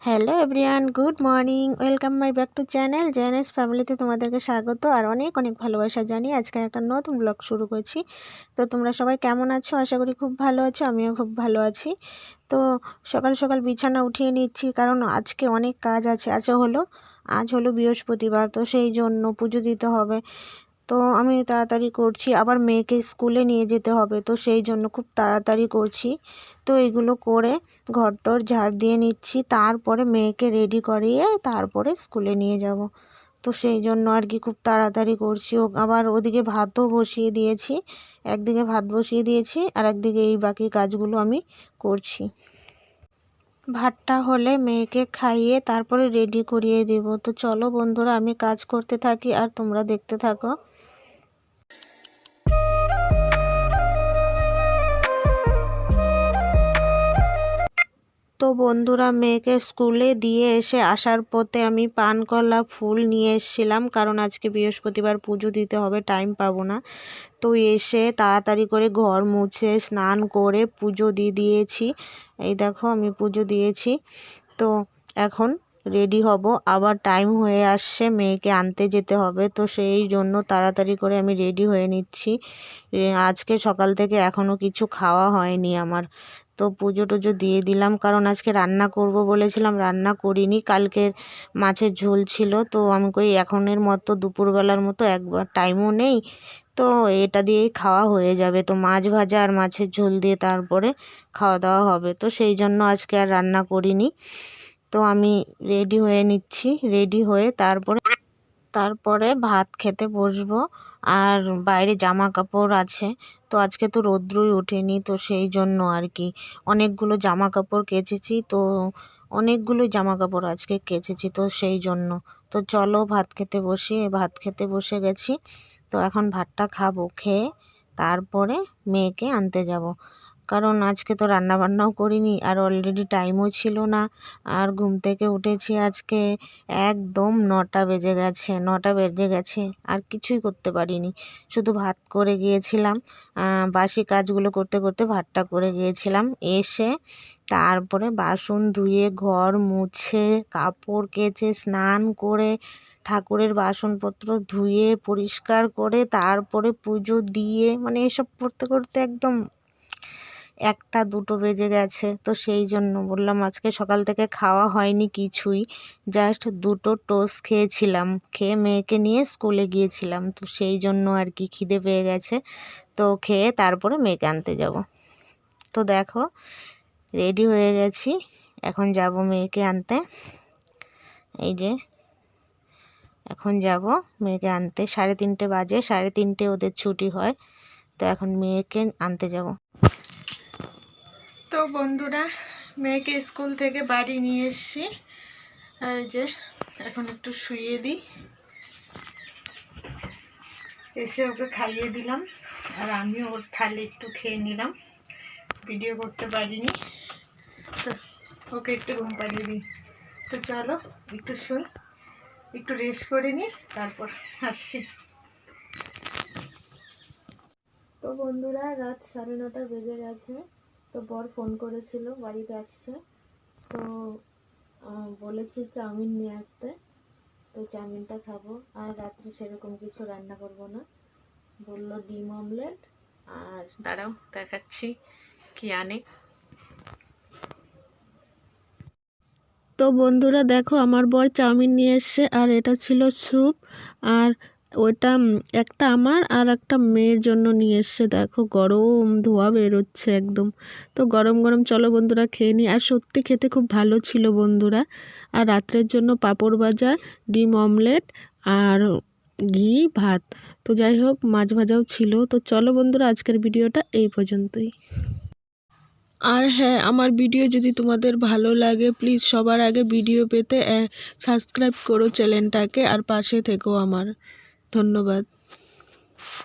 Hello everyone, good morning. Welcome my back to channel JNS ফ্যামিলিতে তোমাদেরকে স্বাগত আর অনেক অনেক ভালোবাসা জানিয়ে আজকে একটা নতুন ব্লগ শুরু করছি। তো তোমরা সবাই কেমন আছো? আশা করি খুব ভালো আছো, আমিও খুব ভালো আছি। তো সকাল সকাল বিছানা উঠিয়ে নিচ্ছি, কারণ আজকে অনেক কাজ আছে। আজ হলো বৃহস্পতিবার, তো সেই জন্য পুজো দিতে হবে। তো আমি তাড়াতাড়ি করছি, আবার মেয়েকে স্কুলে নিয়ে যেতে হবে, তো সেই জন্য খুব তাড়াতাড়ি করছি। তো এগুলো করে ঘরটর ঝাড় দিয়ে নিচ্ছি, তারপরে মেয়েকে রেডি করিয়ে তারপরে স্কুলে নিয়ে যাব। তো সেই জন্য আর কি খুব তাড়াতাড়ি করছি। আবার ওদিকে ভাতও বসিয়ে দিয়েছি, একদিকে ভাত বসিয়ে দিয়েছি আর একদিকে এই বাকি কাজগুলো আমি করছি। ভাতটা হলে মেয়েকে খাইয়ে তারপরে রেডি করিয়ে দেব। তো চলো বন্ধুরা, আমি কাজ করতে থাকি আর তোমরা দেখতে থাকো। তো বন্ধুরা, মেয়েকে স্কুলে দিয়ে এসে আসার পথে আমি পানকলা ফুল নিয়ে এসেছিলাম, কারণ আজকে বৃহস্পতিবার পুজো দিতে হবে, টাইম পাবো না। তো এসে তাড়াতাড়ি করে ঘর মুছে স্নান করে পুজো দিয়ে দিয়েছি। এই দেখো আমি পুজো দিয়েছি। তো এখন রেডি হব, আবার টাইম হয়ে আসছে, মেয়েকে আনতে যেতে হবে। তো সেই জন্য তাড়াতাড়ি করে আমি রেডি হয়ে নিচ্ছি। আজকে সকাল থেকে এখনও কিছু খাওয়া হয়নি আমার। তো পুজো টুজো দিয়ে দিলাম, কারণ আজকে রান্না করব বলেছিলাম, রান্না করিনি। কালকের মাছের ঝোল ছিল, তো আমি কই এখনের মতো দুপুরবেলার মতো একবার টাইমও নেই, তো এটা দিয়েই খাওয়া হয়ে যাবে। তো মাছ ভাজা আর মাছের ঝোল দিয়ে তারপরে খাওয়া দাওয়া হবে। তো সেই জন্য আজকে আর রান্না করিনি। তো আমি রেডি হয়ে নিচ্ছি, রেডি হয়ে তারপরে ভাত খেতে বসবো। আর বাইরে জামা কাপড় আছে, তো আজকে তো রোদ্রই ওঠেনি, তো সেই জন্য আর কি অনেকগুলো জামা কাপড় কেচেছি। তো অনেকগুলো জামা কাপড় আজকে কেচেছি, তো সেই জন্য। তো চলো ভাত খেতে বসে গেছি। তো এখন ভাতটা খাবো, খেয়ে তারপরে মেয়েকে আনতে যাব। কারণ আজকে তো রান্না বান্নাও করিনি, আর অলরেডি টাইমও ছিল না। আর ঘুম থেকে উঠেছি আজকে একদম 9টা বেজে গেছে, আর কিছুই করতে পারিনি। শুধু ভাত করে গিয়েছিলাম, বাসি কাজগুলো করতে করতে ভাতটা করে গিয়েছিলাম। এসে তারপরে বাসন ধুয়ে ঘর মুছে কাপড় কেচে স্নান করে ঠাকুরের বাসনপত্র ধুয়ে পরিষ্কার করে তারপরে পুজো দিয়ে, মানে এসব করতে করতে একদম 1টা 2টো বেজে গেছে। তো সেই জন্য বললাম, আজকে সকাল থেকে খাওয়া হয়নি কিছুই, জাস্ট 2টো টোস্ট খেয়েছিলাম, খেয়ে মেয়েকে নিয়ে স্কুলে গিয়েছিলাম। তো সেই জন্য আর কি খিদে পেয়ে গেছে। তো খেয়ে তারপরে মেয়েকে আনতে যাব। তো দেখো রেডি হয়ে গেছি, এখন যাব মেয়েকে আনতে। এই যে এখন যাব মেয়েকে আনতে, 3:30 বাজে, 3:30 ওদের ছুটি হয়। তো এখন মেয়েকে আনতে যাব। তো বন্ধুরা, মেয়েকে স্কুল থেকে বাড়ি নিয়ে এসেছি, আর যে এখন একটু শুইয়ে দিই। এসে ওকে খাইয়ে দিলাম, আর আমি ওর থালি একটু খেয়ে নিলাম, ভিডিও করতে পারিনি। তো ওকে একটু ঘুম পাড়িয়ে দিই। তো চলো একটু শুই, একটু রেস্ট করে নিই, তারপর আসছি। তো বন্ধুরা, রাত 9:30 বেজে গেছে। তো বর ফোন করেছিল, বাড়িতে আসছে। তো বলেছি চাউমিন নিয়ে আসতে, তো চাউমিনটা খাবো। আর রাত্রে সেরকম কিছু রান্না করব না, বললো ডিম অমলেট। আর দাঁড়াও দেখাচ্ছি কি আনে। তো বন্ধুরা দেখো, আমার বর চাউমিন নিয়ে এসছে, আর এটা ছিল স্যুপ। আর ওইটা একটা আমার আর একটা মেয়ের জন্য নিয়ে এসছে। দেখো গরম ধোয়া বেরোচ্ছে একদম। তো গরম গরম চলো বন্ধুরা খেয়ে নিই। আর সত্যি খেতে খুব ভালো ছিল বন্ধুরা। আর রাত্রের জন্য পাঁপড় ভাজা, ডিম অমলেট আর ঘি ভাত। তো যাই হোক, মাছ ভাজাও ছিল। তো চলো বন্ধুরা, আজকের ভিডিওটা এই পর্যন্তই। আর হ্যাঁ, আমার ভিডিও যদি তোমাদের ভালো লাগে, প্লিজ সবার আগে ভিডিও পেতে সাবস্ক্রাইব করো চ্যানেলটাকে, আর পাশে থেকো আমার। ধন্যবাদ।